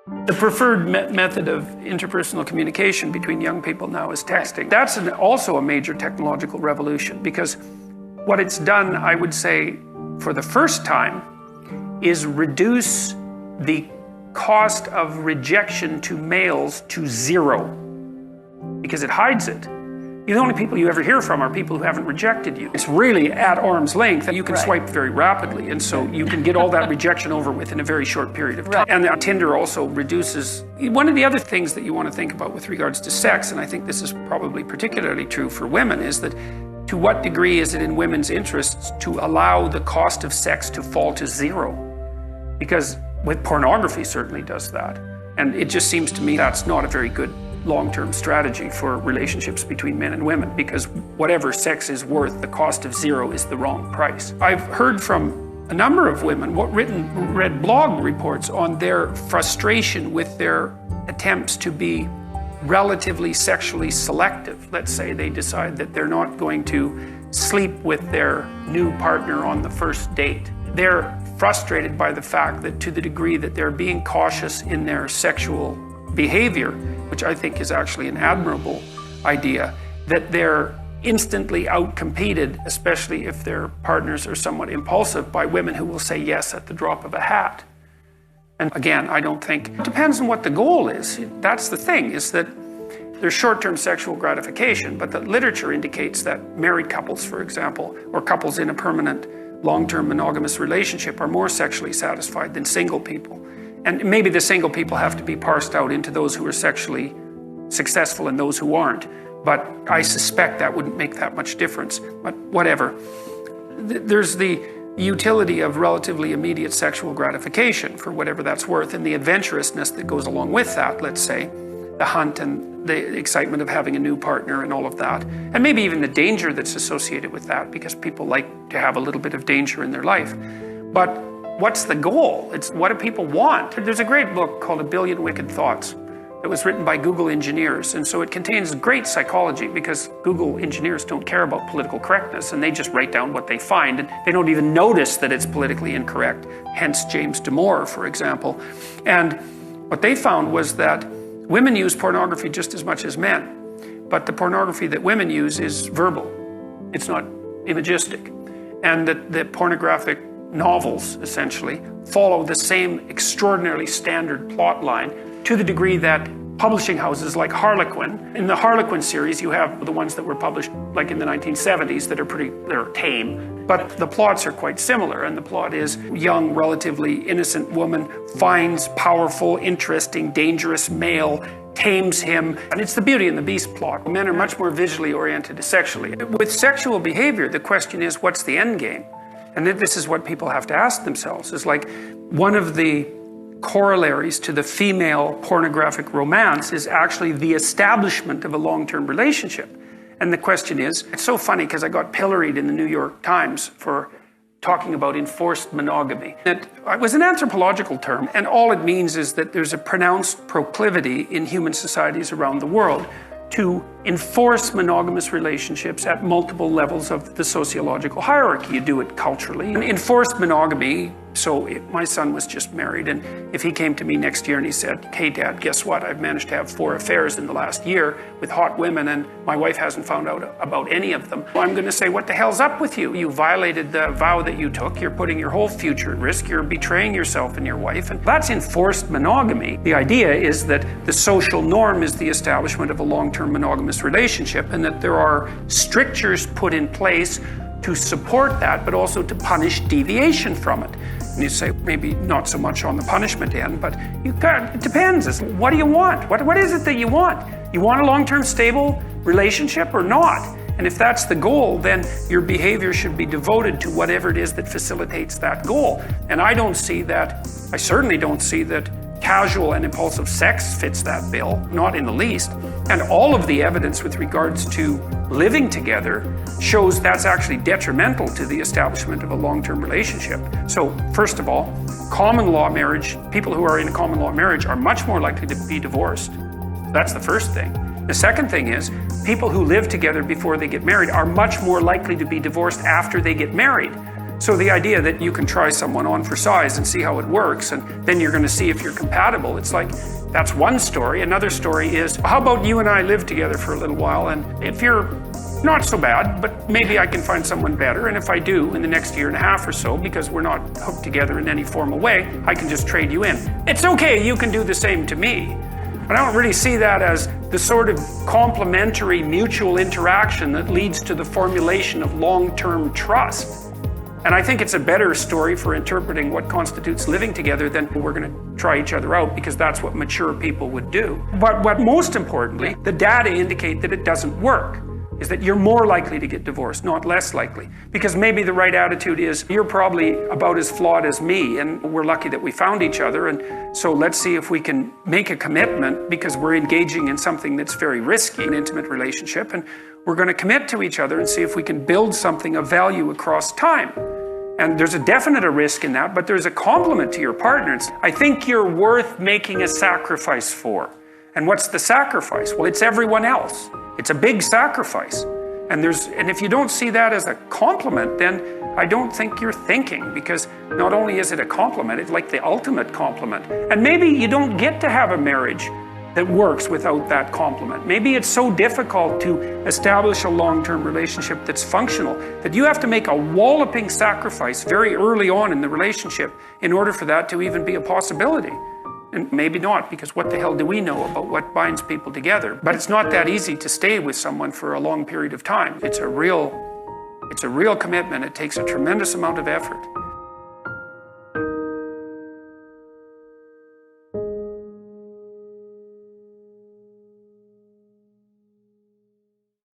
The preferred method of interpersonal communication between young people now is texting. That's also a major technological revolution, because what it's done, I would say, for the first time, is reduce the cost of rejection to males to zero, because it hides it. The only people you ever hear from are people who haven't rejected you. It's really at arm's length. You can swipe very rapidly, and so you can get all that rejection over with in a very short period of time. And Tinder also reduces... One of the other things that you want to think about with regards to sex, and I think this is probably particularly true for women, is that to what degree is it in women's interests to allow the cost of sex to fall to zero? Because with pornography certainly does that. And it just seems to me that's not a very good long-term strategy for relationships between men and women, because whatever sex is worth, the cost of zero is the wrong price. I've heard from a number of women read blog reports on their frustration with their attempts to be relatively sexually selective. Let's say they decide that they're not going to sleep with their new partner on the first date. They're frustrated by the fact that to the degree that they're being cautious in their sexual behavior, which I think is actually an admirable idea, that they're instantly outcompeted, especially if their partners are somewhat impulsive, by women who will say yes at the drop of a hat. And again, I don't think, it depends on what the goal is. That's the thing, is that there's short-term sexual gratification, but the literature indicates that married couples, for example, or couples in a permanent long-term monogamous relationship are more sexually satisfied than single people. And maybe the single people have to be parsed out into those who are sexually successful and those who aren't. But I suspect that wouldn't make that much difference. But whatever. There's the utility of relatively immediate sexual gratification, for whatever that's worth, and the adventurousness that goes along with that, let's say. The hunt and the excitement of having a new partner and all of that. And maybe even the danger that's associated with that, because people like to have a little bit of danger in their life. But what's the goal? It's what do people want? There's a great book called A Billion Wicked Thoughts. It was written by Google engineers, and so it contains great psychology, because Google engineers don't care about political correctness, and they just write down what they find, and they don't even notice that it's politically incorrect. Hence James Damore, for example. And what they found was that women use pornography just as much as men, but the pornography that women use is verbal. It's not imagistic. And that the pornographic novels, essentially, follow the same extraordinarily standard plot line, to the degree that publishing houses like Harlequin, in the Harlequin series, you have the ones that were published like in the 1970s that are they're tame, but the plots are quite similar, and the plot is young, relatively innocent woman finds powerful, interesting, dangerous male, tames him, and it's the Beauty and the Beast plot. Men are much more visually oriented sexually. With sexual behavior, the question is, what's the end game? And this is what people have to ask themselves, is like, one of the corollaries to the female pornographic romance is actually the establishment of a long-term relationship. And the question is, it's so funny because I got pilloried in the New York Times for talking about enforced monogamy. It was an anthropological term, and all it means is that there's a pronounced proclivity in human societies around the world to enforce monogamous relationships at multiple levels of the sociological hierarchy. You do it culturally. And enforced monogamy, so my son was just married, and if he came to me next year and he said, "Hey Dad, guess what? I've managed to have 4 affairs in the last year with hot women, and my wife hasn't found out about any of them." Well, I'm going to say, what the hell's up with you? You violated the vow that you took. You're putting your whole future at risk. You're betraying yourself and your wife, and that's enforced monogamy. The idea is that the social norm is the establishment of a long-term monogamous relationship, and that there are strictures put in place to support that, but also to punish deviation from it. And you say, maybe not so much on the punishment end, but it depends. What do you want? What is it that you want? You want a long-term stable relationship or not? And if that's the goal, then your behavior should be devoted to whatever it is that facilitates that goal. And I certainly don't see that casual and impulsive sex fits that bill, not in the least. And all of the evidence with regards to living together shows that's actually detrimental to the establishment of a long-term relationship. So, first of all, common law marriage, people who are in a common law marriage are much more likely to be divorced. That's the first thing. The second thing is, people who live together before they get married are much more likely to be divorced after they get married. So the idea that you can try someone on for size and see how it works, and then you're going to see if you're compatible, it's like, that's one story. Another story is, how about you and I live together for a little while, and if you're not so bad, but maybe I can find someone better, and if I do in the next year and a half or so, because we're not hooked together in any formal way, I can just trade you in. It's okay, you can do the same to me. But I don't really see that as the sort of complementary mutual interaction that leads to the formulation of long-term trust. And I think it's a better story for interpreting what constitutes living together than we're going to try each other out, because that's what mature people would do. But most importantly, the data indicate that it doesn't work, is that you're more likely to get divorced, not less likely. Because maybe the right attitude is, you're probably about as flawed as me, and we're lucky that we found each other, and so let's see if we can make a commitment, because we're engaging in something that's very risky, an intimate relationship, and we're going to commit to each other and see if we can build something of value across time. And there's a definite risk in that, but there's a complement to your partner. I think you're worth making a sacrifice for. And what's the sacrifice? Well, it's everyone else. It's a big sacrifice. And if you don't see that as a compliment, then I don't think you're thinking, because not only is it a compliment, it's like the ultimate compliment. And maybe you don't get to have a marriage that works without that complement. Maybe it's so difficult to establish a long-term relationship that's functional that you have to make a walloping sacrifice very early on in the relationship in order for that to even be a possibility. And maybe not, because what the hell do we know about what binds people together? But it's not that easy to stay with someone for a long period of time. It's a real commitment. It takes a tremendous amount of effort.